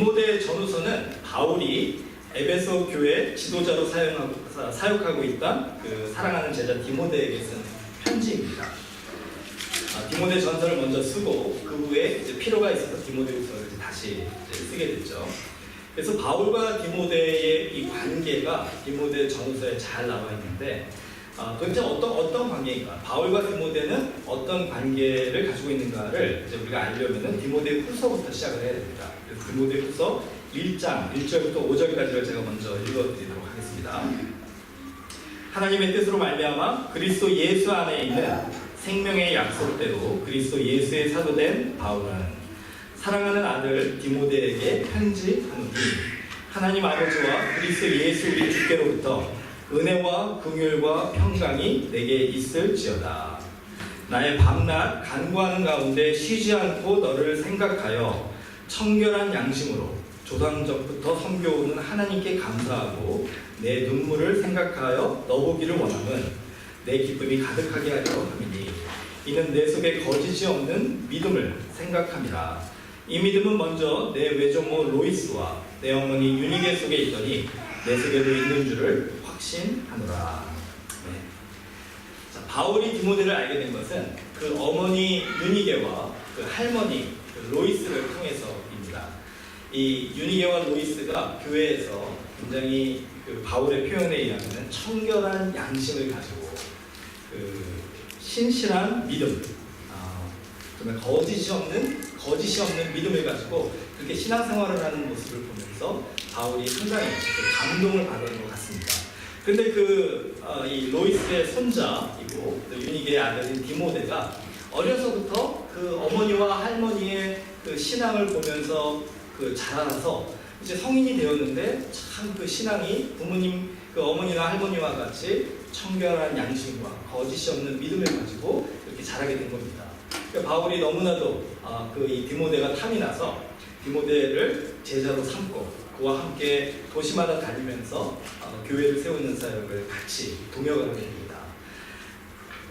디모데 전후서는 바울이 에베소 교회 지도자로 사역하고 있던 그 사랑하는 제자 디모데에게 쓴 편지입니다. 디모데 전서를 먼저 쓰고 그 후에 이제 필요가 있어서 디모데후서를 다시 쓰게 됐죠. 그래서 바울과 디모데의 이 관계가 디모데 전후서에 잘 나와 있는데 도대체 어떤 관계인가? 바울과 디모데는 어떤 관계를 가지고 있는가를 이제 우리가 알려면은 디모데후서부터 시작을 해야 됩니다. 그래서 디모데후서 1장 1절부터 5절까지를 제가 먼저 읽어드리도록 하겠습니다. 하나님의 뜻으로 말미암아 그리스도 예수 안에 있는 생명의 약속대로 그리스도 예수의 사도된 바울은 사랑하는 아들 디모데에게 편지하노니 하나님 아버지와 그리스도 예수 우리 주께로부터 은혜와 긍휼과 평강이 내게 있을지어다. 나의 밤낮 간구하는 가운데 쉬지 않고 너를 생각하여 청결한 양심으로 조상적부터 섬겨오는 하나님께 감사하고 내 눈물을 생각하여 너보기를 원함은 내 기쁨이 가득하게 하려 함이니 이는 내 속에 거짓이 없는 믿음을 생각함이라. 이 믿음은 먼저 내 외조모 로이스와 내 어머니 유니게 속에 있더니 내 속에도 있는 줄을 확신하노라. 네. 자, 바울이 디모데를 알게 된 것은 그 어머니 유니게와 그 할머니 그 로이스를 통해서입니다. 이 유니게와 로이스가 교회에서 굉장히 그 바울의 표현에 의하면 청결한 양심을 가지고 그 신실한 믿음, 그러면 거짓이 없는 믿음을 가지고 그렇게 신앙생활을 하는 모습을 보면서 바울이 상당히 감동을 받은 것 같습니다. 그런데 이 로이스의 손자이고 유니게의 아들인 디모데가 어려서부터 그 어머니와 할머니의 그 신앙을 보면서 그 자라서 이제 성인이 되었는데 참 그 신앙이 부모님 그 어머니나 할머니와 같이 청결한 양심과 거짓이 없는 믿음을 가지고 이렇게 자라게 된 겁니다. 그러니까 바울이 너무나도 이 디모데가 탐이 나서 디모데를 제자로 삼고 그와 함께 도시마다 다니면서 교회를 세우는 사역을 같이 동역을 하게 됩니다.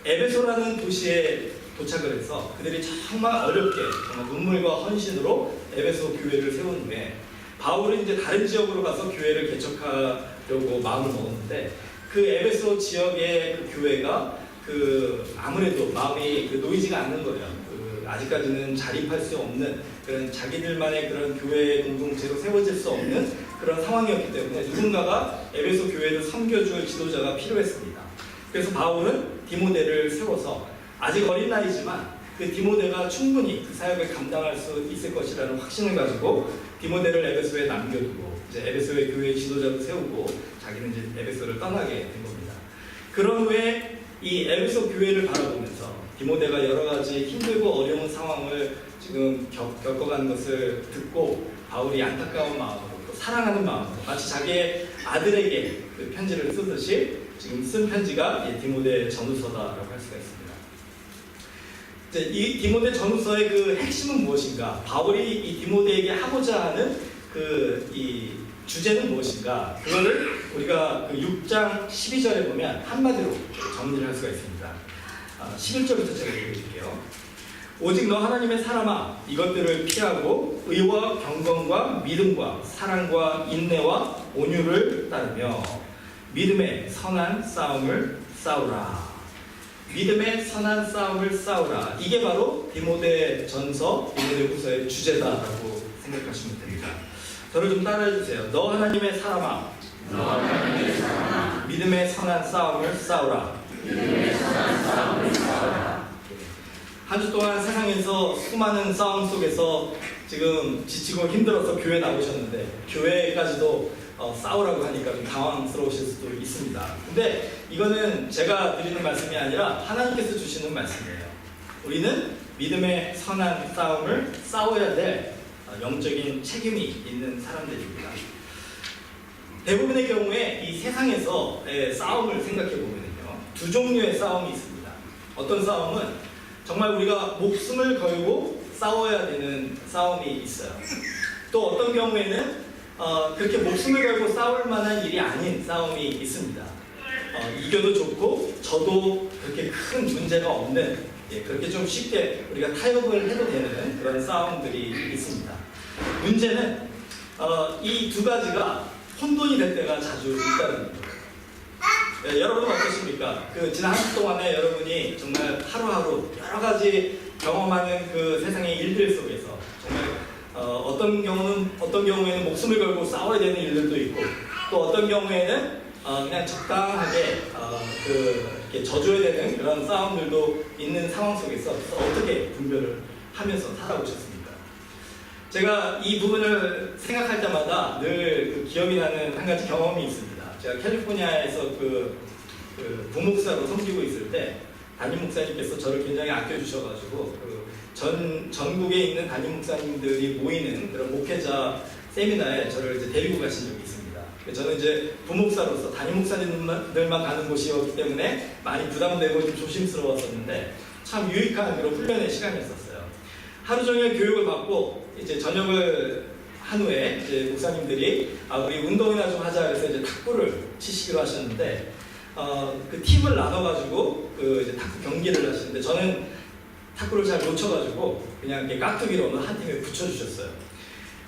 에베소라는 도시에 도착을 해서 그들이 정말 어렵게 정말 눈물과 헌신으로 에베소 교회를 세운 후에 바울은 이제 다른 지역으로 가서 교회를 개척하려고 마음을 먹었는데 그 에베소 지역의 그 교회가 아무래도 마음이 놓이지가 않는 거예요. 아직까지는 자립할 수 없는 그런 자기들만의 그런 교회 공동체로 세워질 수 없는 그런 상황이었기 때문에 누군가가 에베소 교회를 섬겨줄 지도자가 필요했습니다. 그래서 바울은 디모데를 세워서 아직 어린 나이지만 그 디모데가 충분히 그 사역을 감당할 수 있을 것이라는 확신을 가지고 디모데를 에베소에 남겨두고 이제 에베소의 교회 지도자로 세우고 자기는 이제 에베소를 떠나게 된 겁니다. 그런 후에 이 에베소 교회를 바라보면서 디모데가 여러 가지 힘들고 어려운 상황을 지금 겪어가는 것을 듣고 바울이 안타까운 마음으로 또 사랑하는 마음으로 마치 자기의 아들에게 그 편지를 쓰듯이 지금 쓴 편지가 디모데 전후서다라고 할 수가 있습니다. 이 디모데 전후서의 그 핵심은 무엇인가? 바울이 이 디모데에게 하고자 하는 이 주제는 무엇인가? 그거를 우리가 그 6장 12절에 보면 한마디로 정리를 할 수가 있습니다. 11절부터 제가 읽어드릴게요. 오직 너 하나님의 사람아 이것들을 피하고 의와 경건과 믿음과 사랑과 인내와 온유를 따르며 믿음의 선한 싸움을 싸우라. 믿음의 선한 싸움을 싸우라. 이게 바로 디모데 전서, 디모데 후서의 주제다라고 생각하시면 됩니다. 저를 좀 따라해 주세요. 너 하나님의 사람아. 믿음의 선한 싸움을 싸우라. 한 주 동안 세상에서 수많은 싸움 속에서 지금 지치고 힘들어서 교회 나오셨는데 교회까지도 싸우라고 하니까 좀 당황스러우실 수도 있습니다. 근데 이거는 제가 드리는 말씀이 아니라 하나님께서 주시는 말씀이에요. 우리는 믿음의 선한 싸움을 싸워야 될 영적인 책임이 있는 사람들입니다. 대부분의 경우에 이 세상에서의 싸움을 생각해 보면요, 두 종류의 싸움이 있습니다. 어떤 싸움은 정말 우리가 목숨을 걸고 싸워야 되는 싸움이 있어요. 또 어떤 경우에는 그렇게 목숨을 걸고 싸울 만한 일이 아닌 싸움이 있습니다. 이겨도 좋고 저도 그렇게 큰 문제가 없는, 그렇게 좀 쉽게 우리가 타협을 해도 되는 그런 싸움들이 있습니다. 문제는 이 두 가지가 혼돈이 될 때가 자주 있다는 거예요. 예, 여러분은 어떠십니까? 지난 한 주 동안에 여러분이 정말 하루하루 여러 가지 경험하는 그 세상의 일들 속에서 정말 어떤 경우에는 목숨을 걸고 싸워야 되는 일들도 있고, 또 어떤 경우에는 그냥 적당하게 이렇게 져줘야 되는 그런 싸움들도 있는 상황 속에서 어떻게 분별을 하면서 살아오셨습니까? 제가 이 부분을 생각할 때마다 늘 기억이 나는 한 가지 경험이 있습니다. 제가 캘리포니아에서 부목사로 섬기고 있을 때 담임 목사님께서 저를 굉장히 아껴주셔가지고 전국에 있는 담임 목사님들이 모이는 그런 목회자 세미나에 저를 이제 데리고 가신 적이 있습니다. 저는 이제 부목사로서 담임 목사님들만 가는 곳이었기 때문에 많이 부담되고 좀 조심스러웠었는데 참 유익한 그런 훈련의 시간이었었어요. 하루 종일 교육을 받고 이제 저녁을 한 후에 이제 목사님들이 우리 운동이나 좀 하자 해서 이제 탁구를 치시기로 하셨는데 그 팀을 나눠가지고 이제 탁구 경기를 하시는데 저는 탁구를 잘 못 쳐가지고 그냥 이렇게 깍두기로 한 팀에 붙여주셨어요.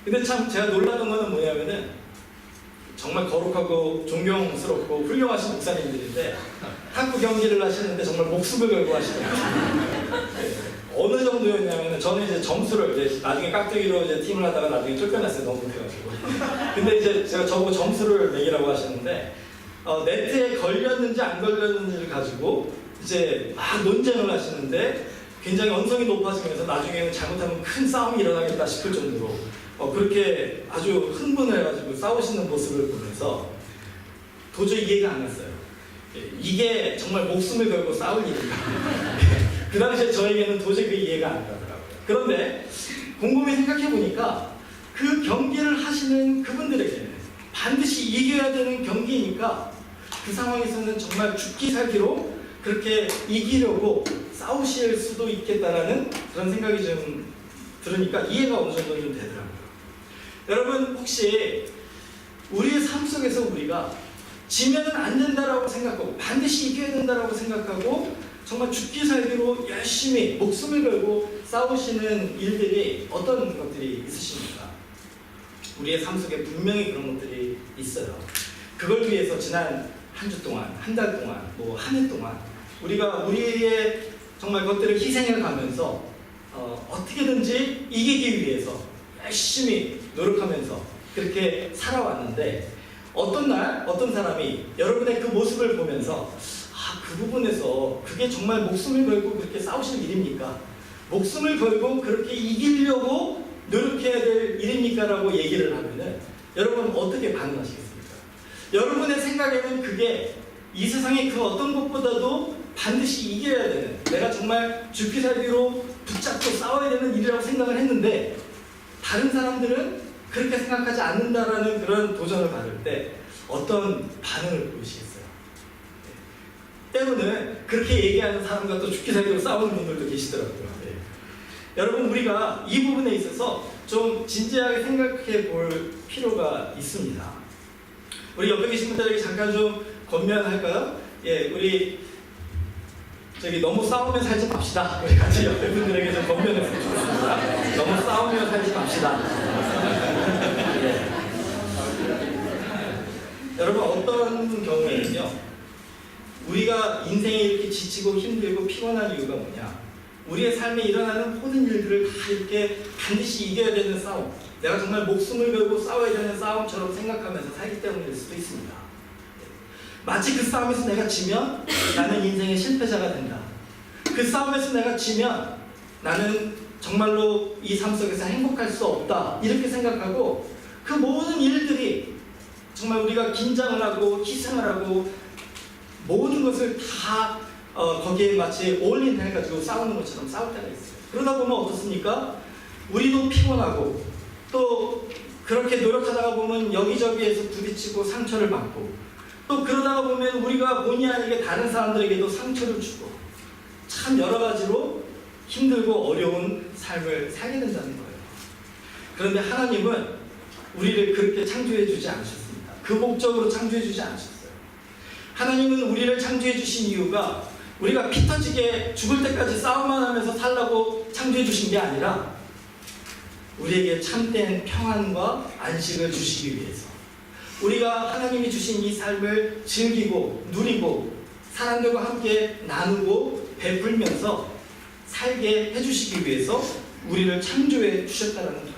근데 참 제가 놀랐던 거는 뭐냐면은 정말 거룩하고 존경스럽고 훌륭하신 목사님들인데 탁구 경기를 하시는데 정말 목숨을 걸고 하시더라고요. 어느 정도였냐면 저는 이제 점수를 이제 나중에 깍두기로 이제 팀을 하다가 나중에 쫓겨났어요. 너무 못해가지고. 근데 이제 제가 저보고 점수를 매기라고 하셨는데 네트에 걸렸는지 안 걸렸는지를 가지고 이제 막 논쟁을 하시는데 굉장히 언성이 높아지면서 나중에는 잘못하면 큰 싸움이 일어나겠다 싶을 정도로 그렇게 아주 흥분을 해가지고 싸우시는 모습을 보면서 도저히 이해가 안 갔어요. 이게 정말 목숨을 걸고 싸울 일인가. 그 당시에 저에게는 도저히 그 이해가 안 가더라고요. 그런데 곰곰이 생각해보니까 그 경기를 하시는 그분들에게는 반드시 이겨야 되는 경기니까 그 상황에서는 정말 죽기 살기로 그렇게 이기려고 싸우실 수도 있겠다라는 그런 생각이 좀 들으니까 이해가 어느 정도 좀 되더라고요. 여러분 혹시 우리의 삶 속에서 우리가 지면은 안 된다라고 생각하고 반드시 이겨야 된다라고 생각하고 정말 죽기 살기로 열심히 목숨을 걸고 싸우시는 일들이 어떤 것들이 있으십니까? 우리의 삶 속에 분명히 그런 것들이 있어요. 그걸 위해서 지난 한 주 동안, 한 달 동안, 뭐 한 해 동안 우리가 우리의 정말 것들을 희생해 가면서 어떻게든지 이기기 위해서 열심히 노력하면서 그렇게 살아왔는데 어떤 날 어떤 사람이 여러분의 그 모습을 보면서 그 부분에서 그게 정말 목숨을 걸고 그렇게 싸우실 일입니까? 목숨을 걸고 그렇게 이기려고 노력해야 될 일입니까? 라고 얘기를 하면은 여러분 어떻게 반응하시겠습니까? 여러분의 생각에는 그게 이 세상의 그 어떤 것보다도 반드시 이겨야 되는, 내가 정말 죽기 살기로 붙잡고 싸워야 되는 일이라고 생각을 했는데 다른 사람들은 그렇게 생각하지 않는다라는 그런 도전을 받을 때 어떤 반응을 보이시겠어요? 때로는 그렇게 얘기하는 사람과 또 죽기 살기로 싸우는 분들도 계시더라고요. 네. 여러분 우리가 이 부분에 있어서 좀 진지하게 생각해 볼 필요가 있습니다. 우리 옆에 계신 분들에게 잠깐 좀 권면할까요? 예, 우리 너무 싸우며 살지 맙시다. 우리 같이 옆에 분들에게 좀 권면했으면 좋겠습니다. 너무 싸우며 살지 맙시다. 예. 여러분 어떤 경우에는요, 우리가 인생에 이렇게 지치고 힘들고 피곤한 이유가 뭐냐? 우리의 삶에 일어나는 모든 일들을 다 이렇게 반드시 이겨야 되는 싸움, 내가 정말 목숨을 걸고 싸워야 되는 싸움처럼 생각하면서 살기 때문일 수도 있습니다. 마치 그 싸움에서 내가 지면 나는 인생의 실패자가 된다. 그 싸움에서 내가 지면 나는 정말로 이 삶 속에서 행복할 수 없다. 이렇게 생각하고 그 모든 일들이 정말 우리가 긴장을 하고 희생을 하고 모든 것을 다 거기에 마치 올인 해가지고 싸우는 것처럼 싸울 때가 있어요. 그러다 보면 어떻습니까? 우리도 피곤하고 또 그렇게 노력하다가 보면 여기저기에서 부딪히고 상처를 받고 또 그러다가 보면 우리가 본의 아니게 다른 사람들에게도 상처를 주고 참 여러 가지로 힘들고 어려운 삶을 살게 된다는 거예요. 그런데 하나님은 우리를 그렇게 창조해 주지 않으셨습니다. 그 목적으로 창조해 주지 않으셨어요. 하나님은 우리를 창조해 주신 이유가 우리가 피 터지게 죽을 때까지 싸움만 하면서 살라고 창조해 주신 게 아니라 우리에게 참된 평안과 안식을 주시기 위해서, 우리가 하나님이 주신 이 삶을 즐기고 누리고 사람들과 함께 나누고 베풀면서 살게 해주시기 위해서 우리를 창조해 주셨다는 거예요.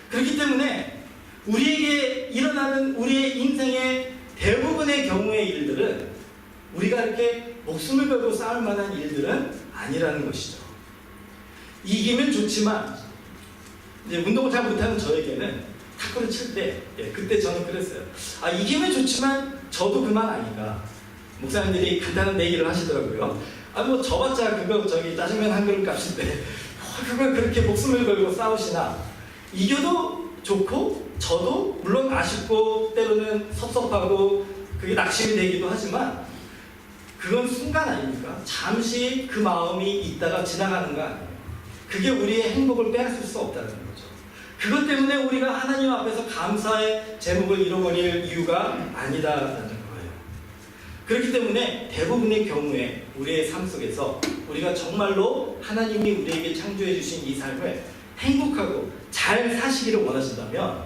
그렇기 때문에 우리에게 일어나는 우리의 인생의 대부분의 경우의 일들은 우리가 이렇게 목숨을 걸고 싸울 만한 일들은 아니라는 것이죠. 이기면 좋지만, 이제 운동을 잘 못하는 저에게는 탁구를 칠 때, 그때 저는 그랬어요. 이기면 좋지만 저도 그만 아닌가. 목사님들이 간단한 내기를 하시더라고요. 뭐 저봤자 그거 짜장면 한 그릇 값인데 그걸 그렇게 목숨을 걸고 싸우시나. 이겨도 좋고 저도 물론 아쉽고 때로는 섭섭하고 그게 낙심이 되기도 하지만 그건 순간 아닙니까? 잠시 그 마음이 있다가 지나가는 거 아니에요. 그게 우리의 행복을 빼앗을 수 없다는 거죠. 그것 때문에 우리가 하나님 앞에서 감사의 제목을 잃어버릴 이유가 아니다라는 거예요. 그렇기 때문에 대부분의 경우에 우리의 삶 속에서 우리가 정말로 하나님이 우리에게 창조해 주신 이 삶을 행복하고 잘 사시기를 원하신다면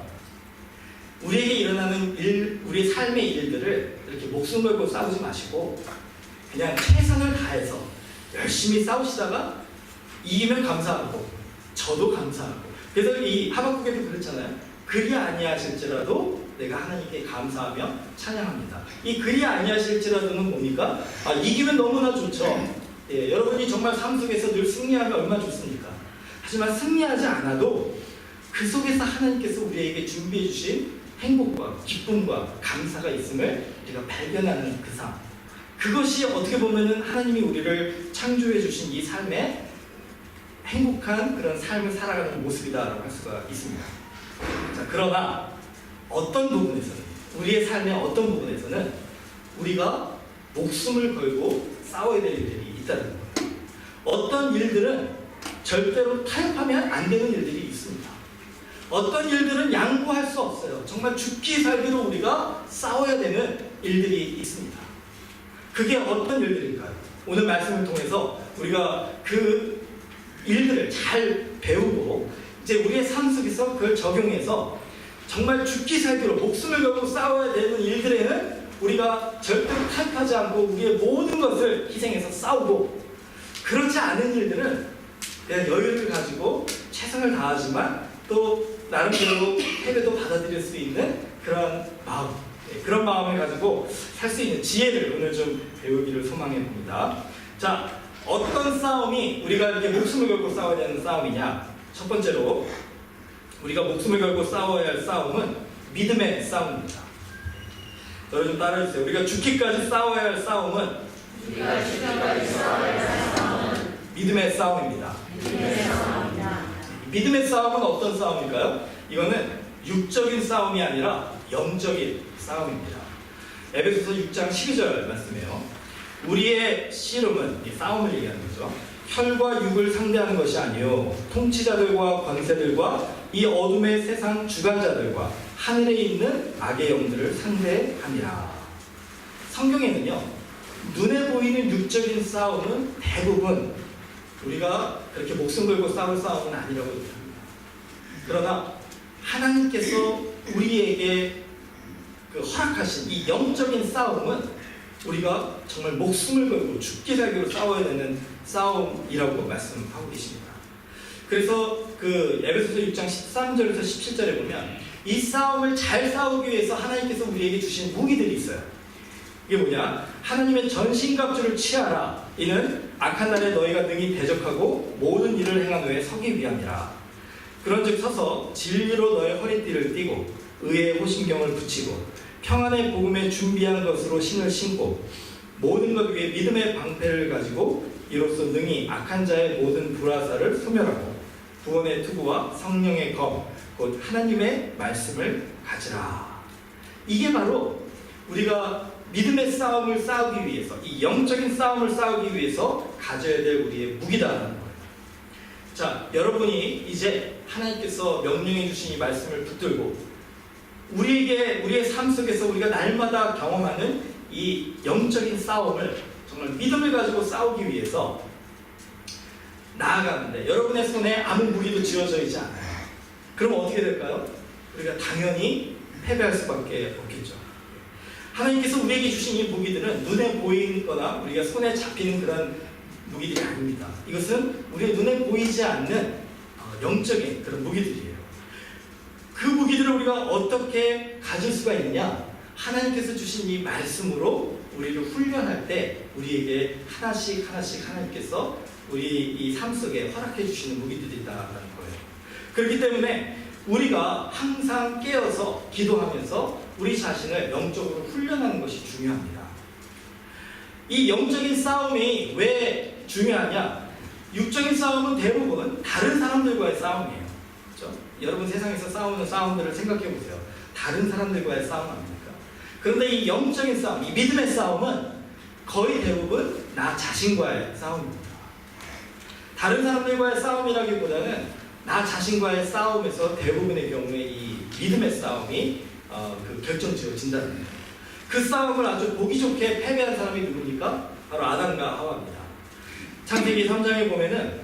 우리에게 일어나는 우리의 삶의 일들을 이렇게 목숨 걸고 싸우지 마시고 그냥 최선을 다해서 열심히 싸우시다가 이기면 감사하고 저도 감사하고, 그래서 이 하박국에도 그렇잖아요. 그리 아니하실지라도 내가 하나님께 감사하며 찬양합니다. 이 그리 아니하실지라도는 뭡니까? 이기면 너무나 좋죠. 여러분이 정말 삶 속에서 늘 승리하면 얼마나 좋습니까? 하지만 승리하지 않아도 그 속에서 하나님께서 우리에게 준비해 주신 행복과 기쁨과 감사가 있음을 우리가 발견하는 그 삶, 그것이 어떻게 보면은 하나님이 우리를 창조해 주신 이 삶의 행복한 그런 삶을 살아가는 모습이다라고 할 수가 있습니다. 자, 그러나 어떤 부분에서는, 우리의 삶의 어떤 부분에서는 우리가 목숨을 걸고 싸워야 될 일들이 있다는 거예요. 어떤 일들은 절대로 타협하면 안 되는 일들이 있습니다. 어떤 일들은 양보할 수 없어요. 정말 죽기 살기로 우리가 싸워야 되는 일들이 있습니다. 그게 어떤 일들일까요? 오늘 말씀을 통해서 우리가 그 일들을 잘 배우고 이제 우리의 삶 속에서 그걸 적용해서 정말 죽기 살기로 목숨을 걸고 싸워야 되는 일들에는 우리가 절대로 타협하지 않고 우리의 모든 것을 희생해서 싸우고, 그렇지 않은 일들은 그냥 여유를 가지고 최선을 다하지만 또 나름대로 패배도 받아들일 수 있는 그런 마음, 그런 마음을 가지고 살 수 있는 지혜를 오늘 좀 배우기를 소망해 봅니다. 자, 어떤 싸움이 우리가 이렇게 목숨을 걸고 싸워야 되는 싸움이냐? 첫 번째로 우리가 목숨을 걸고 싸워야 할 싸움은 믿음의 싸움입니다. 여러분 좀 따라해주세요. 우리가 죽기까지 싸워야 할 싸움은 믿음의 싸움입니다. 믿음의 싸움은 어떤 싸움일까요? 이거는 육적인 싸움이 아니라 영적인 싸움입니다. 에베소서 6장 12절 말씀이에요. 우리의 씨름은, 이 싸움을 얘기하는 거죠. 혈과 육을 상대하는 것이 아니요 통치자들과 권세들과 이 어둠의 세상 주관자들과 하늘에 있는 악의 영들을 상대함이라. 성경에는요, 눈에 보이는 육적인 싸움은 대부분 우리가 그렇게 목숨 걸고 싸울 싸움은 아니라고 얘기합니다. 그러나 하나님께서 우리에게 허락하신 이 영적인 싸움은 우리가 정말 목숨을 걸고 죽기 살기로 싸워야 되는 싸움이라고 말씀하고 계십니다. 그래서 그 에베소서 6장 13절에서 17절에 보면 이 싸움을 잘 싸우기 위해서 하나님께서 우리에게 주신 무기들이 있어요. 이게 뭐냐? 하나님의 전신갑주를 취하라. 이는 악한 날에 너희가 능히 대적하고 모든 일을 행한 후에 서기 위함이라. 그런즉 서서 진리로 너의 허리띠를 띠고 의의 호심경을 붙이고 평안의 복음에 준비한 것으로 신을 신고 모든 것 위에 믿음의 방패를 가지고 이로써 능히 악한 자의 모든 불화살을 소멸하고 구원의 투구와 성령의 검 곧 하나님의 말씀을 가지라. 이게 바로 우리가 믿음의 싸움을 싸우기 위해서, 이 영적인 싸움을 싸우기 위해서 가져야 될 우리의 무기다라는 거예요. 자, 여러분이 이제 하나님께서 명령해 주신 이 말씀을 붙들고 우리에게, 우리의 삶 속에서 우리가 날마다 경험하는 이 영적인 싸움을 정말 믿음을 가지고 싸우기 위해서 나아가는데, 여러분의 손에 아무 무기도 쥐어져 있지 않아요. 그럼 어떻게 될까요? 우리가 당연히 패배할 수밖에 없겠죠. 하나님께서 우리에게 주신 이 무기들은 눈에 보이거나 우리가 손에 잡히는 그런 무기들이 아닙니다. 이것은 우리의 눈에 보이지 않는 영적인 그런 무기들이에요. 그 무기들을 우리가 어떻게 가질 수가 있느냐? 하나님께서 주신 이 말씀으로 우리를 훈련할 때 우리에게 하나씩 하나님께서 우리 이 삶 속에 허락해 주시는 무기들이다라는 거예요. 그렇기 때문에 우리가 항상 깨어서 기도하면서 우리 자신을 영적으로 훈련하는 것이 중요합니다. 이 영적인 싸움이 왜 중요하냐? 육적인 싸움은 대부분 다른 사람들과의 싸움이에요. 그렇죠? 여러분 세상에서 싸우는 싸움들을 생각해 보세요. 다른 사람들과의 싸움 아닙니까? 그런데 이 영적인 싸움, 이 믿음의 싸움은 거의 대부분 나 자신과의 싸움입니다. 다른 사람들과의 싸움이라기보다는 나 자신과의 싸움에서 대부분의 경우에 이 믿음의 싸움이 결정지어진다는 거예요. 그 싸움을 아주 보기 좋게 패배한 사람이 누굽니까? 바로 아담과 하와입니다. 창세기 3장에 보면은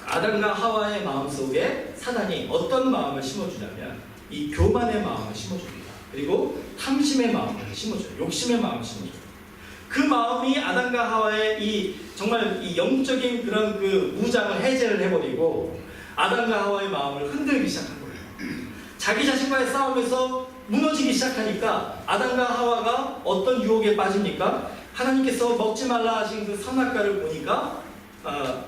아담과 하와의 마음속에 사단이 어떤 마음을 심어주냐면 이 교만의 마음을 심어줍니다. 그리고 탐심의 마음을 심어줘요. 욕심의 마음을 심어줘요. 그 마음이 아담과 하와의 정말 이 영적인 그런 그 무장을 해제를 해버리고 아담과 하와의 마음을 흔들기 시작한 거예요. 자기 자신과의 싸움에서 무너지기 시작하니까 아담과 하와가 어떤 유혹에 빠집니까? 하나님께서 먹지 말라 하신 그 선악과를 보니까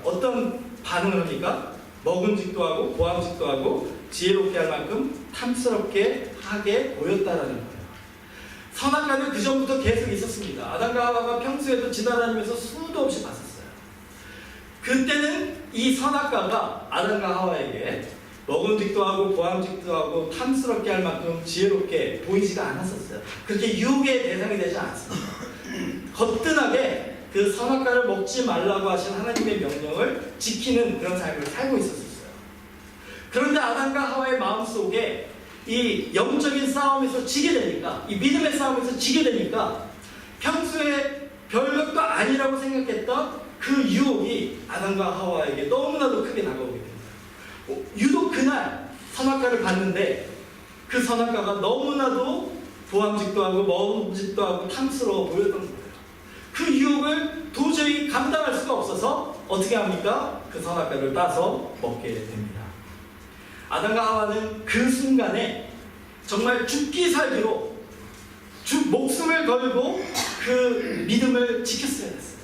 어떤 반응을 합니까? 먹음직도 하고 보암직도 하고 지혜롭게 할 만큼 탐스럽게 하게 보였다라는 거예요. 선악과는 그 전부터 계속 있었습니다. 아담과 하와가 평소에도 지나다니면서 수도 없이 봤었어요. 그때는 이 선악과가 아담과 하와에게 먹음직도 하고 보암직도 하고 탐스럽게 할 만큼 지혜롭게 보이지가 않았었어요. 그렇게 유혹의 대상이 되지 않았습니다. 거뜬하게 그 선악과를 먹지 말라고 하신 하나님의 명령을 지키는 그런 삶을 살고 있었어요. 그런데 아담과 하와의 마음속에 이 영적인 싸움에서 지게 되니까, 이 믿음의 싸움에서 지게 되니까 평소에 별것도 아니라고 생각했던 그 유혹이 아담과 하와에게 너무나도 크게 다가오게 됩니다. 유독 그날 선악과를 봤는데 그 선악과가 너무나도 보암직도 하고 먹음직도 하고 탐스러워 보였던 거예요. 그 유혹을 도저히 감당할 수가 없어서 어떻게 합니까? 그 선악과를 따서 먹게 됩니다. 아담과 하와는 그 순간에 정말 죽기 살기로 목숨을 걸고 그 믿음을 지켰어야 했어요.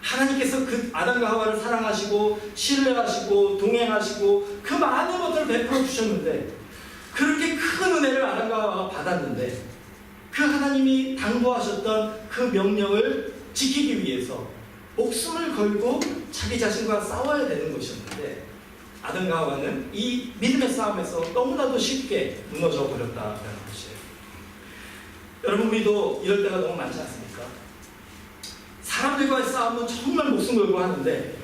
하나님께서 그 아담과 하와를 사랑하시고 신뢰하시고 동행하시고 그 많은 것들을 베풀어 주셨는데, 그렇게 큰 은혜를 아담과 하와가 받았는데 그 하나님이 당부하셨던 그 명령을 지키기 위해서 목숨을 걸고 자기 자신과 싸워야 되는 것이었는데 아담과 하와는 이 믿음의 싸움에서 너무나도 쉽게 무너져 버렸다는 것이에요. 여러분, 우리도 이럴 때가 너무 많지 않습니까? 사람들과의 싸움은 정말 목숨 걸고 하는데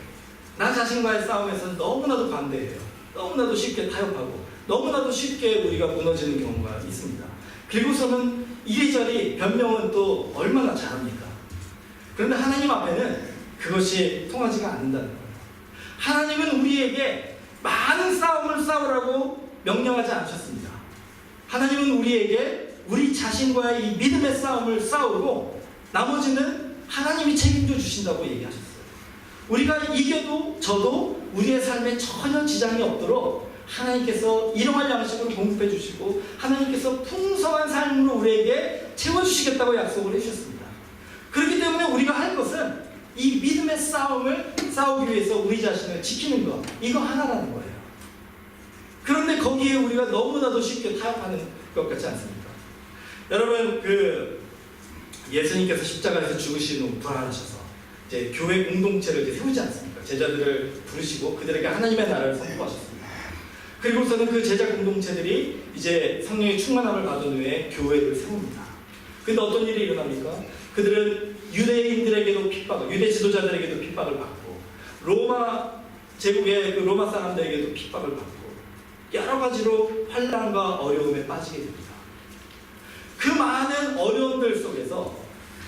나 자신과의 싸움에서는 너무나도 반대해요. 너무나도 쉽게 타협하고 너무나도 쉽게 우리가 무너지는 경우가 있습니다. 그리고서는 이리저리 변명은 또 얼마나 잘합니까? 그런데 하나님 앞에는 그것이 통하지가 않는다는 거예요. 하나님은 우리에게 많은 싸움을 싸우라고 명령하지 않으셨습니다. 하나님은 우리에게 우리 자신과의 이 믿음의 싸움을 싸우고 나머지는 하나님이 책임져 주신다고 얘기하셨어요. 우리가 이겨도 져도 우리의 삶에 전혀 지장이 없도록 하나님께서 일용할 양식으로 공급해 주시고 하나님께서 풍성한 삶으로 우리에게 채워주시겠다고 약속을 해주셨습니다. 그렇기 때문에 우리가 할 것은 이 믿음의 싸움을 싸우기 위해서 우리 자신을 지키는 것, 이거 하나라는 거예요. 그런데 거기에 우리가 너무나도 쉽게 타협하는 것 같지 않습니까? 여러분, 예수님께서 십자가에서 죽으신 후 부활하셔서 이제 교회 공동체를 이제 세우지 않습니까? 제자들을 부르시고 그들에게 하나님의 나라를 선포하셨습니다. 그리고서는 그 제자 공동체들이 이제 성령의 충만함을 받은 후에 교회를 세웁니다. 근데 어떤 일이 일어납니까? 그들은 유대인들에게도 핍박을, 유대 지도자들에게도 핍박을 받고 로마 제국의 그 로마 사람들에게도 핍박을 받고 여러 가지로 환난과 어려움에 빠지게 됩니다. 그 많은 어려움들 속에서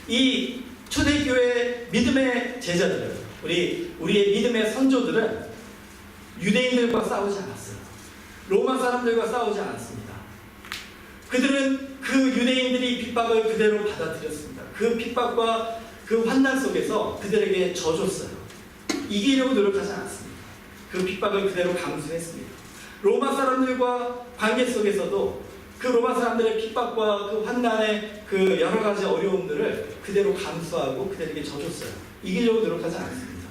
이 초대교회 믿음의 제자들은, 우리의 믿음의 선조들은 유대인들과 싸우지 않았어요. 로마 사람들과 싸우지 않았습니다. 그들은 그 유대인들이 핍박을 그대로 받아들였습니다. 그 핍박과 그 환난 속에서 그들에게 져줬어요. 이기려고 노력하지 않았습니다. 그 핍박을 그대로 감수했습니다. 로마 사람들과 관계 속에서도 그 로마 사람들의 핍박과 그 환난의 그 여러 가지 어려움들을 그대로 감수하고 그들에게 져줬어요. 이기려고 노력하지 않았습니다.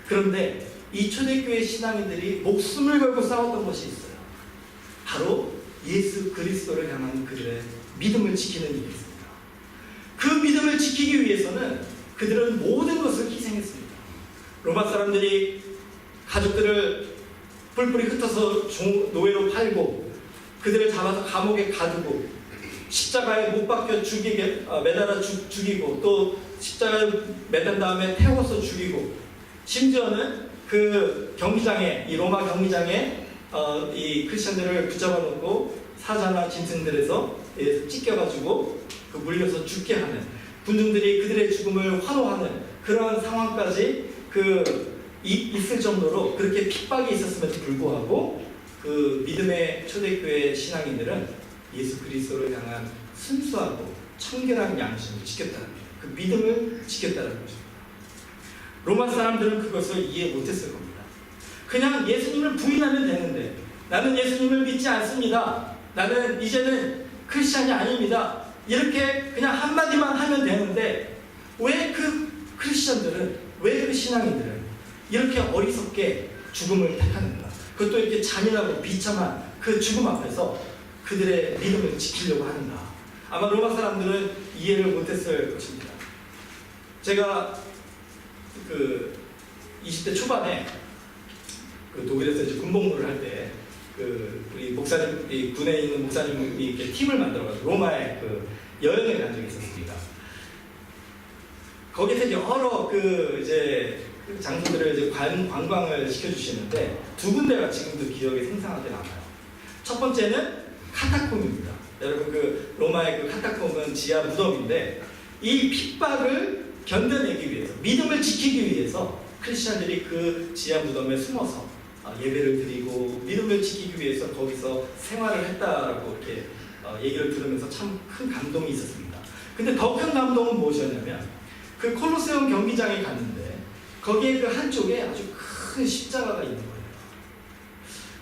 그런데 이 초대교회 신앙인들이 목숨을 걸고 싸웠던 것이 있어요. 바로 예수 그리스도를 향한 그들의 믿음을 지키는 일이었습니다. 그 믿음을 지키기 위해서는 그들은 모든 것을 희생했습니다. 로마 사람들이 가족들을 뿔뿔이 흩어서 노예로 팔고 그들을 잡아서 감옥에 가두고 십자가에 못 박혀 매달아 죽이고 또 십자가에 매단 다음에 태워서 죽이고 심지어는 그 경기장에 이 로마 경기장에 이 크리스천들을 붙잡아 놓고 사자나 짐승들에서 찢겨가지고 그 물려서 죽게 하는 군중들이 그들의 죽음을 환호하는 그런 상황까지 있을 정도로 그렇게 핍박이 있었음에도 불구하고 그 믿음의 초대교회 신앙인들은 예수 그리스도를 향한 순수하고 청결한 양심을 지켰다는 거예요. 그 믿음을 지켰다는 것입니다. 로마 사람들은 그것을 이해 못했을 겁니다. 그냥 예수님을 부인하면 되는데 나는 예수님을 믿지 않습니다. 나는 이제는 크리스찬이 아닙니다. 이렇게 그냥 한마디만 하면 되는데 왜 그 크리스찬들은 왜 그 신앙인들은 이렇게 어리석게 죽음을 택하는가? 그것도 이렇게 잔인하고 비참한 그 죽음 앞에서 그들의 믿음을 지키려고 하는가? 아마 로마 사람들은 이해를 못했을 것입니다. 제가 그 20대 초반에 그 독일에서 이제 군복무를 할 때 우리 목사님, 이 군에 있는 목사님이 이렇게 팀을 만들어가지고 로마에 그 여행을 간 적이 있었습니다. 거기서 여러 이제 장소들을 이제 관광을 시켜주시는데 두 군데가 지금도 기억에 생생하게 남아요. 첫 번째는 카타콤입니다. 여러분 그 로마의 그 카타콤은 지하 무덤인데 이 핍박을 견뎌내기 위해서 믿음을 지키기 위해서 크리스천들이 그 지하 무덤에 숨어서 예배를 드리고 믿음을 지키기 위해서 거기서 생활을 했다라고 이렇게 얘기를 들으면서 참 큰 감동이 있었습니다. 근데 더 큰 감동은 무엇이었냐면 그 콜로세움 경기장에 갔는데 거기에 그 한쪽에 아주 큰 십자가가 있는 거예요.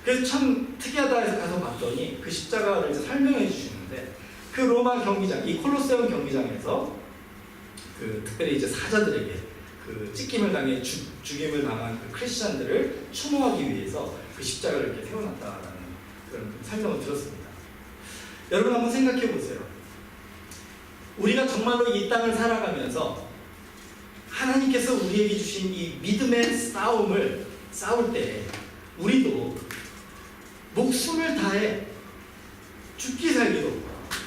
그래서 참 특이하다 해서 가서 봤더니 그 십자가를 이제 설명해 주시는데 그 로마 경기장, 이 콜로세움 경기장에서 특별히 이제 사자들에게 찢김을 당해 죽임을 당한 그 크리스천들을 추모하기 위해서 그 십자가를 이렇게 세워놨다라는 그런 설명을 들었습니다. 여러분 한번 생각해 보세요. 우리가 정말로 이 땅을 살아가면서 하나님께서 우리에게 주신 이 믿음의 싸움을 싸울 때 우리도 목숨을 다해 죽기 살기로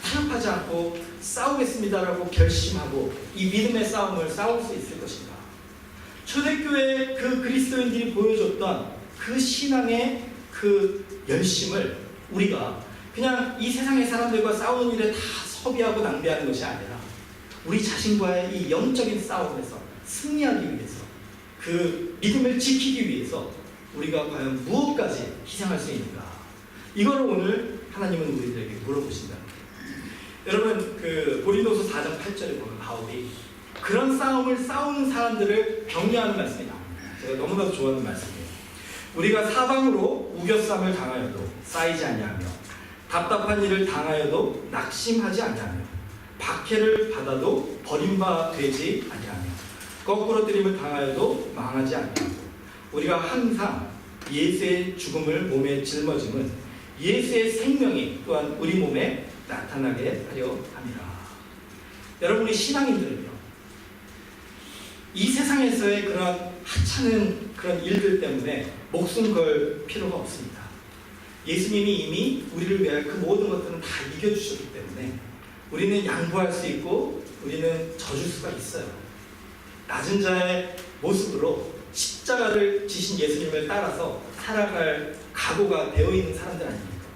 타협하지 않고 싸우겠습니다라고 결심하고 이 믿음의 싸움을 싸울 수 있을 것인가? 초대교회 그 그리스도인들이 보여줬던 그 신앙의 그 열심을 우리가 그냥 이 세상의 사람들과 싸우는 일에 다 소비하고 낭비하는 것이 아니라 우리 자신과의 이 영적인 싸움에서 승리하기 위해서 그 믿음을 지키기 위해서 우리가 과연 무엇까지 희생할 수 있는가? 이걸 오늘 하나님은 우리들에게 물어보신다. 여러분 고린도서 4장 8절에 보면 바울이 그런 싸움을 싸우는 사람들을 격려하는 말씀이 나옵니다. 제가 너무나도 좋아하는 말씀이에요. 우리가 사방으로 우겨쌈을 당하여도 쌓이지 아니하며 답답한 일을 당하여도 낙심하지 아니하며 박해를 받아도 버림바 되지 아니하며 거꾸로뜨림을 당하여도 망하지 아니하고 우리가 항상 예수의 죽음을 몸에 짊어짐은 예수의 생명이 또한 우리 몸에 나타나게 하려 함이라. 여러분이 신앙인들은요, 이 세상에서의 그런 하찮은 그런 일들 때문에 목숨 걸 필요가 없습니다. 예수님이 이미 우리를 위하여 그 모든 것들은 다 이겨주셨기 때문에 우리는 양보할 수 있고 우리는 져줄 수가 있어요. 낮은 자의 모습으로 십자가를 지신 예수님을 따라서 살아갈 각오가 되어 있는 사람들 아닙니까?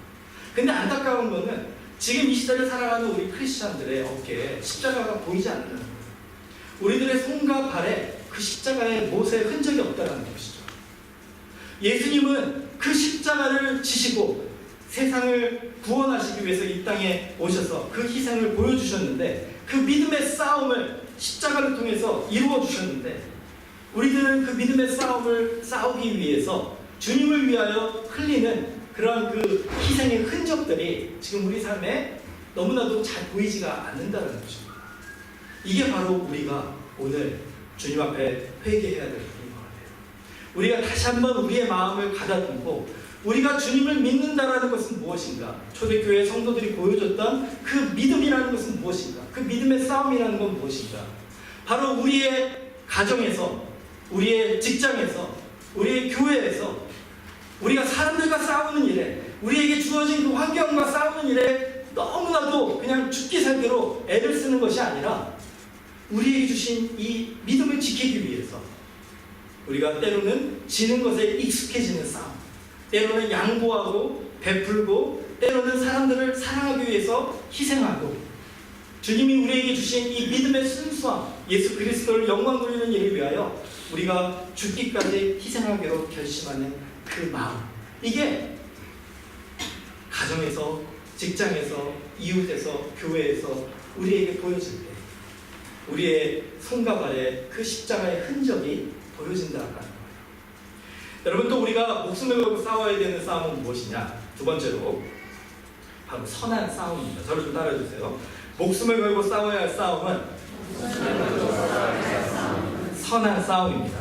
근데 안타까운 거는 지금 이 시대를 살아가는 우리 크리스천들의 어깨에 십자가가 보이지 않는다는 거예요. 우리들의 손과 발에 그 십자가의 못의 흔적이 없다는 것이죠. 예수님은 그 십자가를 지시고 세상을 구원하시기 위해서 이 땅에 오셔서 그 희생을 보여주셨는데, 그 믿음의 싸움을 십자가를 통해서 이루어 주셨는데, 우리들은 그 믿음의 싸움을 싸우기 위해서 주님을 위하여 흘리는 그런 그 희생의 흔적들이 지금 우리 삶에 너무나도 잘 보이지가 않는다는 것입니다. 이게 바로 우리가 오늘 주님 앞에 회개해야 될 부분인 것 같아요. 우리가 다시 한번 우리의 마음을 가다듬고, 우리가 주님을 믿는다라는 것은 무엇인가? 초대교회 성도들이 보여줬던 그 믿음이라는 것은 무엇인가? 그 믿음의 싸움이라는 건 무엇인가? 바로 우리의 가정에서, 우리의 직장에서, 우리의 교회에서, 우리가 사람들과 싸우는 일에, 우리에게 주어진 그 환경과 싸우는 일에 너무나도 그냥 죽기 살기로 애를 쓰는 것이 아니라, 우리에게 주신 이 믿음을 지키기 위해서 우리가 때로는 지는 것에 익숙해지는 싸움, 때로는 양보하고 베풀고, 때로는 사람들을 사랑하기 위해서 희생하고, 주님이 우리에게 주신 이 믿음의 순수함, 예수 그리스도를 영광 돌리는 일을 위하여 우리가 죽기까지 희생하기로 결심하는 그 마음, 이게 가정에서, 직장에서, 이웃에서, 교회에서 우리에게 보여질 때 우리의 손과 발에 그 십자가의 흔적이 보여진다는 거예요. 여러분, 또 우리가 목숨을 걸고 싸워야 되는 싸움은 무엇이냐? 두 번째로 바로 선한 싸움입니다. 저를 좀 따라해주세요. 목숨을 걸고 싸워야 할 싸움은 선한 싸움입니다.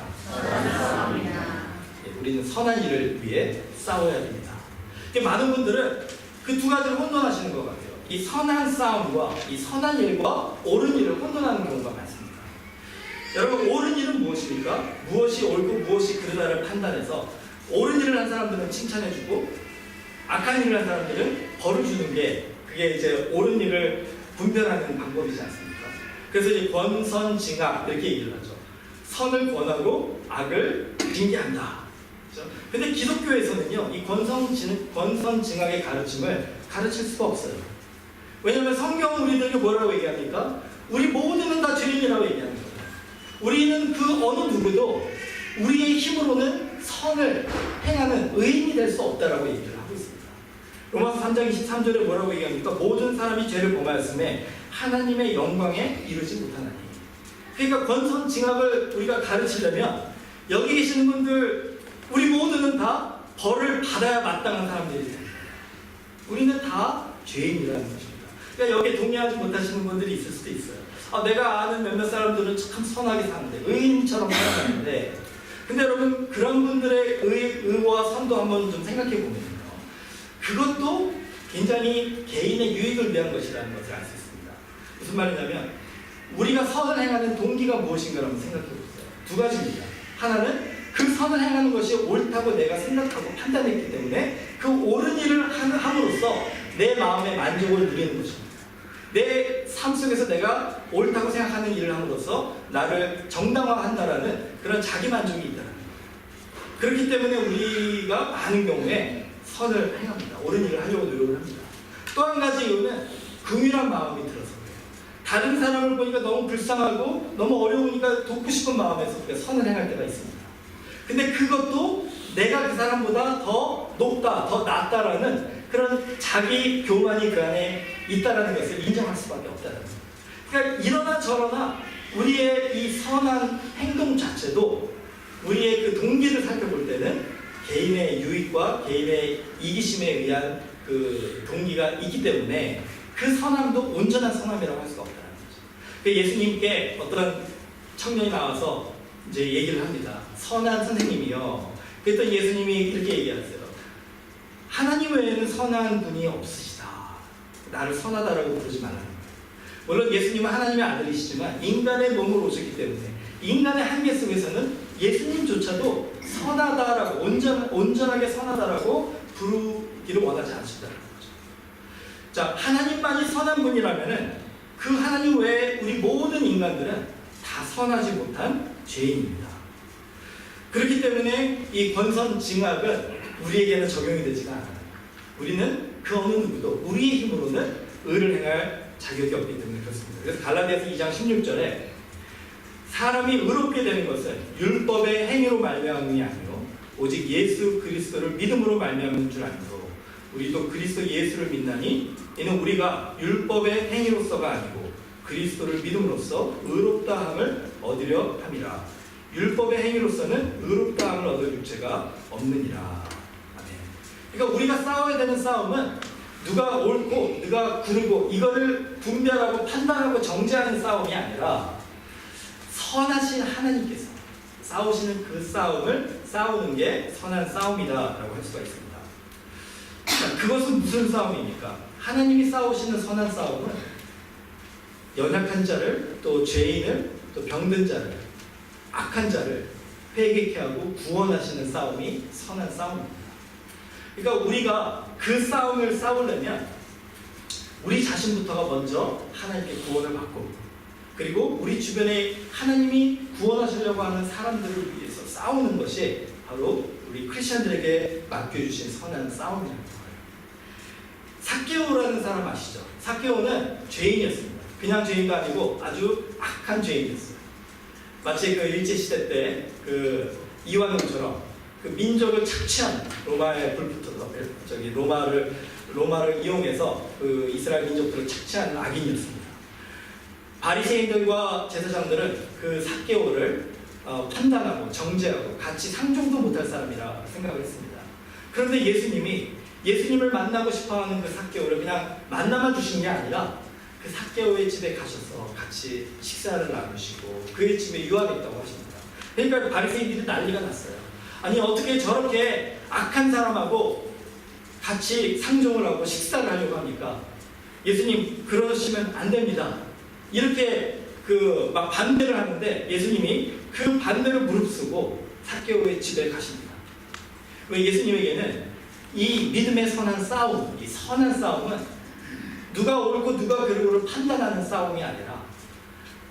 우리는 선한 일을 위해 싸워야 됩니다. 많은 분들은 그 두 가지를 혼돈하시는 것 같아요. 이 선한 싸움과 이 선한 일과 옳은 일을 혼돈하는 경우가 많습니다. 여러분, 옳은 일은 무엇입니까? 무엇이 옳고 무엇이 그르다를 판단해서 옳은 일을 한 사람들은 칭찬해주고, 악한 일을 한 사람들은 벌을 주는 게, 그게 이제 옳은 일을 분별하는 방법이지 않습니까? 그래서 이제 권선징악 이렇게 얘기를 하죠. 선을 권하고 악을 징계한다. 그렇죠? 근데 기독교에서는요, 이 권선징악의 가르침을 가르칠 수가 없어요. 왜냐하면 성경은 우리들에게 뭐라고 얘기합니까? 우리 모두는 다 죄인이라고 얘기하는 거예요. 우리는 그 어느 누구도 우리의 힘으로는 선을 행하는 의인이 될 수 없다라고 얘기를 하고 있습니다. 로마서 3장 23절에 뭐라고 얘기합니까? 모든 사람이 죄를 범하였음에 하나님의 영광에 이르지 못하나니. 그러니까 권선징악을 우리가 가르치려면 여기 계시는 분들, 우리 모두는 다 벌을 받아야 마땅한 사람들이 됩니다. 우리는 다 죄인이라는 것입니다. 그러니까 여기에 동의하지 못하시는 분들이 있을 수도 있어요. 내가 아는 몇몇 사람들은 참 선하게 사는데, 의인처럼 살아가는데, 근데 여러분, 그런 분들의 의와 선도 한번 좀 생각해 보면요, 그것도 굉장히 개인의 유익을 위한 것이라는 것을 알 수 있습니다. 무슨 말이냐면, 우리가 선을 행하는 동기가 무엇인가 한번 생각해 보세요. 두 가지입니다. 하나는 그 선을 행하는 것이 옳다고 내가 생각하고 판단했기 때문에 그 옳은 일을 함으로써 내 마음의 만족을 누리는 것입니다. 내 삶 속에서 내가 옳다고 생각하는 일을 함으로써 나를 정당화한다라는 그런 자기 만족이 있다는 거예요. 그렇기 때문에 우리가 많은 경우에 선을 행합니다. 옳은 일을 하려고 노력을 합니다. 또 한 가지 이유는 긍휼한 마음이 들어서 그래요. 다른 사람을 보니까 너무 불쌍하고 너무 어려우니까 돕고 싶은 마음에서 우리가 선을 행할 때가 있습니다. 근데 그것도 내가 그 사람보다 더 높다, 더 낫다라는 그런 자기 교만이 그 안에 있다는 것을 인정할 수밖에 없다는 거예요. 그러니까 이러나 저러나 우리의 이 선한 행동 자체도 우리의 그 동기를 살펴볼 때는 개인의 유익과 개인의 이기심에 의한 그 동기가 있기 때문에 그 선함도 온전한 선함이라고 할 수가 없다는 거죠. 예수님께 어떤 청년이 나와서 이제 얘기를 합니다. 선한 선생님이요. 그랬더니 예수님이 이렇게 얘기하세요. 하나님 외에는 선한 분이 없으시다. 나를 선하다라고 부르지 말라는 거예요. 물론 예수님은 하나님의 아들이시지만 인간의 몸으로 오셨기 때문에 인간의 한계 속에서는 예수님조차도 선하다라고, 온전하게 선하다라고 부르기를 원하지 않으신다는 거죠. 자, 하나님만이 선한 분이라면은 그 하나님 외에 우리 모든 인간들은 다 선하지 못한 죄인입니다. 그렇기 때문에 이 권선징악은 우리에게는 적용이 되지가 않아요. 우리는 그 어느 누구도 우리의 힘으로는 의를 행할 자격이 없기 때문에 그렇습니다. 그래서 갈라디아서 2장 16절에 사람이 의롭게 되는 것은 율법의 행위로 말미암음이 아니요 오직 예수 그리스도를 믿음으로 말미암은 줄 알므로 우리도 그리스도 예수를 믿나니 이는 우리가 율법의 행위로서가 아니고 그리스도를 믿음으로써 의롭다함을 얻으려 함이라. 율법의 행위로서는 의롭다함을 얻을 육체가 없느니라. 아멘. 그러니까 우리가 싸워야 되는 싸움은 누가 옳고 누가 그르고 이거를 분별하고 판단하고 정죄하는 싸움이 아니라 선하신 하나님께서 싸우시는 그 싸움을 싸우는 게 선한 싸움이다라고 할 수가 있습니다. 그것은 무슨 싸움입니까? 하나님이 싸우시는 선한 싸움은 연약한 자를, 또 죄인을, 또 병든 자를, 악한 자를 회개케 하고 구원하시는 싸움이 선한 싸움입니다. 그러니까 우리가 그 싸움을 싸우려면 우리 자신부터가 먼저 하나님께 구원을 받고, 그리고 우리 주변에 하나님이 구원하시려고 하는 사람들을 위해서 싸우는 것이 바로 우리 크리스천들에게 맡겨주신 선한 싸움이라는 거예요. 삭개오라는 사람 아시죠? 삭개오는 죄인이었습니다. 그냥 죄인도 아니고 아주 악한 죄인이었어요. 마치 그 일제시대 때 그 이완용처럼 그 민족을 착취한 로마에 불붙어서 로마를 이용해서 그 이스라엘 민족들을 착취한 악인이었습니다. 바리새인들과 제사장들은 그 삭개오를 판단하고 정죄하고 같이 상종도 못할 사람이라 생각을 했습니다. 그런데 예수님을 만나고 싶어하는 그 삭개오를 그냥 만나만 주신 게 아니라 그 삭개오의 집에 가셔서 같이 식사를 나누시고 그의 집에 유하겠다고 하십니다. 그러니까 바리새인들이 난리가 났어요. 아니 어떻게 저렇게 악한 사람하고 같이 상종을 하고 식사를 하려고 합니까? 예수님 그러시면 안 됩니다. 이렇게 막 반대를 하는데 예수님이 그 반대를 무릅쓰고 삭개오의 집에 가십니다. 예수님에게는 이 믿음의 선한 싸움, 이 선한 싸움은 누가 옳고 누가 그르고를 판단하는 싸움이 아니라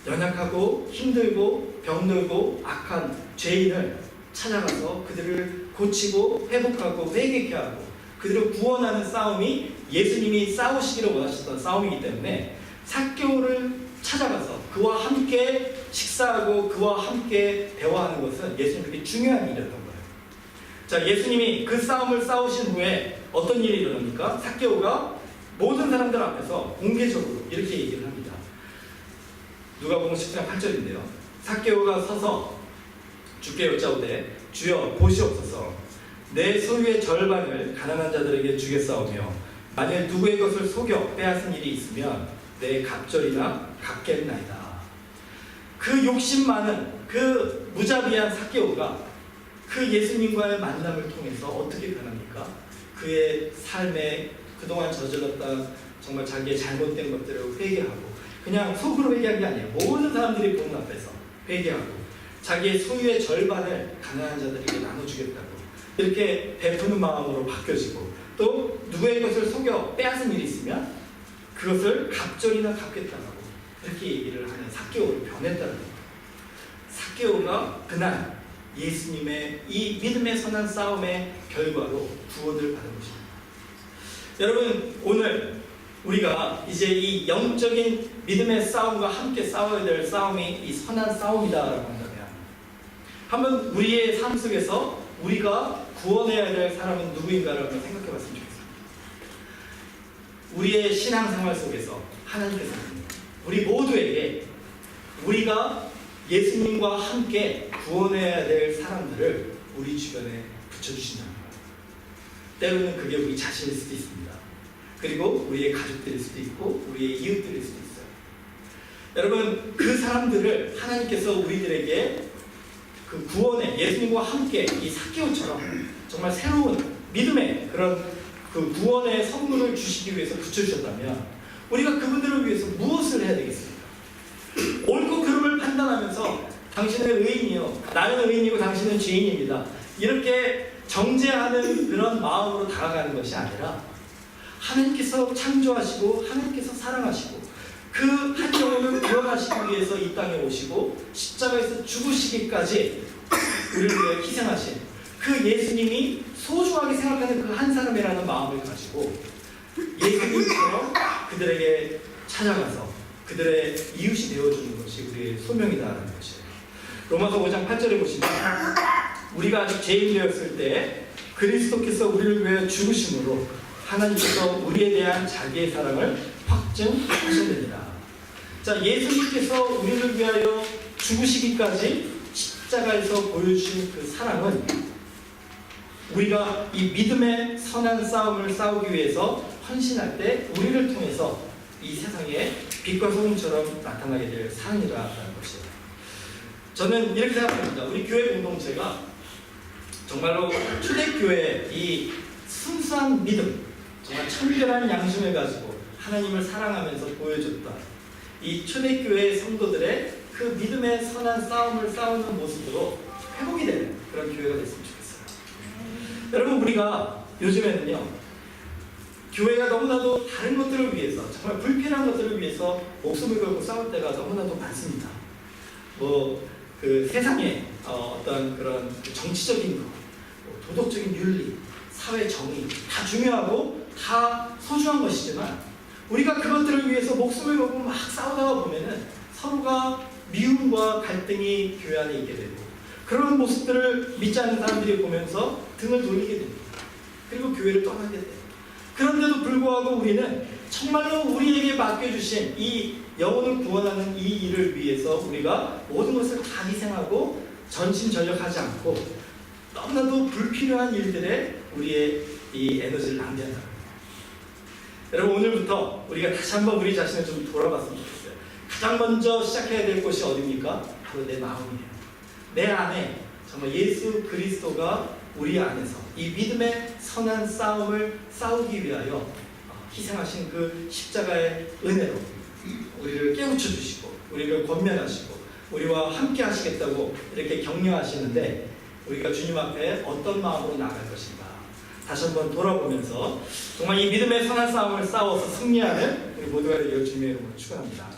연약하고 힘들고 병들고 악한 죄인을 찾아가서 그들을 고치고 회복하고 회개케 하고 그들을 구원하는 싸움이 예수님이 싸우시기를 원하셨던 싸움이기 때문에 삭개오를 찾아가서 그와 함께 식사하고 그와 함께 대화하는 것은 예수님에게 중요한 일이었던 거예요. 자, 예수님이 그 싸움을 싸우신 후에 어떤 일이 일어납니까? 삭개오가 모든 사람들 앞에서 공개적으로 이렇게 얘기를 합니다. 누가복음 10장 8절인데요. 삭개오가 서서 주께 여짜오되 주여 보시옵소서 내 소유의 절반을 가난한 자들에게 주겠사오며 만일 누구의 것을 속여 빼앗은 일이 있으면 내 갑절이나 갚겠나이다. 그 욕심 많은 그 무자비한 삭개오가 그 예수님과의 만남을 통해서 어떻게 변합니까? 그의 삶에 그동안 저질렀던 정말 자기의 잘못된 것들을 회개하고 그냥 속으로 회개한 게 아니에요. 모든 사람들이 보는 앞에서 회개하고 자기의 소유의 절반을 가난한 자들에게 나눠주겠다고 이렇게 베푸는 마음으로 바뀌어지고 또 누구의 것을 속여 빼앗은 일이 있으면 그것을 갑절이나 갚겠다고 이렇게 얘기를 하는 삭개오로 변했다는 거예요. 삭개오가 그날 예수님의 이 믿음의 선한 싸움의 결과로 구원을 받은 것입니다. 여러분 오늘 우리가 이제 이 영적인 믿음의 싸움과 함께 싸워야 될 싸움이 이 선한 싸움이다라고 한다면 한번 우리의 삶 속에서 우리가 구원해야 될 사람은 누구인가를 한번 생각해 봤으면 좋겠습니다. 우리의 신앙생활 속에서 하나님께서는 우리 모두에게 우리가 예수님과 함께 구원해야 될 사람들을 우리 주변에 붙여주신다는 거예요. 때로는 그게 우리 자신일 수도 있습니다. 그리고 우리의 가족들일 수도 있고 우리의 이웃들일 수도 있어요. 여러분 그 사람들을 하나님께서 우리들에게 그 구원의 예수님과 함께 이 삭개오처럼 정말 새로운 믿음의 그런 그 구원의 선물을 주시기 위해서 붙여주셨다면 우리가 그분들을 위해서 무엇을 해야 되겠습니까? 옳고 그름을 판단하면서 당신은 의인이요 나는 의인이고 당신은 죄인입니다 이렇게 정죄하는 그런 마음으로 다가가는 것이 아니라 하나님께서 창조하시고 하나님께서 사랑하시고 그 한 영혼을 구원하시기 위해서 이 땅에 오시고 십자가에서 죽으시기까지 우리를 위해 희생하신 그 예수님이 소중하게 생각하는 그 한 사람이라는 마음을 가지고 예수님처럼 그들에게 찾아가서 그들의 이웃이 되어주는 것이 우리의 소명이다라는 것이에요. 로마서 5장 8절에 보시면 우리가 아직 죄인 되었을 때 그리스도께서 우리를 위해 죽으심으로 하나님께서 우리에 대한 자기의 사랑을 확증하셨느니라. 자, 예수님께서 우리를 위하여 죽으시기까지 십자가에서 보여주신 그 사랑은 우리가 이 믿음의 선한 싸움을 싸우기 위해서 헌신할 때 우리를 통해서 이 세상에 빛과 소금처럼 나타나게 될 사랑이라는 것이에요. 저는 이렇게 생각합니다. 우리 교회 공동체가 정말로 초대교회의 이 순수한 믿음, 정말 청결한 양심을 가지고 하나님을 사랑하면서 보여줬던 이 초대교회 성도들의 그 믿음의 선한 싸움을 싸우는 모습으로 회복이 되는 그런 교회가 됐으면 좋겠어요. 여러분, 우리가 요즘에는요, 교회가 너무나도 다른 것들을 위해서, 정말 불필요한 것들을 위해서 목숨을 걸고 싸울 때가 너무나도 많습니다. 그 세상에 어떤 그런 정치적인 것, 도덕적인 윤리, 사회 정의 다 중요하고 다 소중한 것이지만 우리가 그것들을 위해서 목숨을 걸고 막 싸우다가 보면은 서로가 미움과 갈등이 교회 안에 있게 되고 그런 모습들을 믿지 않는 사람들이 보면서 등을 돌리게 됩니다. 그리고 교회를 떠나게 돼요. 그런데도 불구하고 우리는 정말로 우리에게 맡겨주신 이 영혼을 구원하는 이 일을 위해서 우리가 모든 것을 다 희생하고 전심전력하지 않고 너무나도 불필요한 일들에 우리의 이 에너지를 낭비한다. 여러분, 오늘부터 우리가 다시 한번 우리 자신을 좀 돌아봤으면 좋겠어요. 가장 먼저 시작해야 될 것이 어디입니까? 바로 내 마음이에요. 내 안에 정말 예수 그리스도가 우리 안에서 이 믿음의 선한 싸움을 싸우기 위하여 희생하신 그 십자가의 은혜로 우리를 깨우쳐 주시고 우리를 권면하시고 우리와 함께 하시겠다고 이렇게 격려하시는데 우리가 주님 앞에 어떤 마음으로 나아갈 것인가 다시 한번 돌아보면서 정말 이 믿음의 선한 싸움을 싸워서 승리하는 우리 모두가 되기를 주님의 이름으로 축원합니다.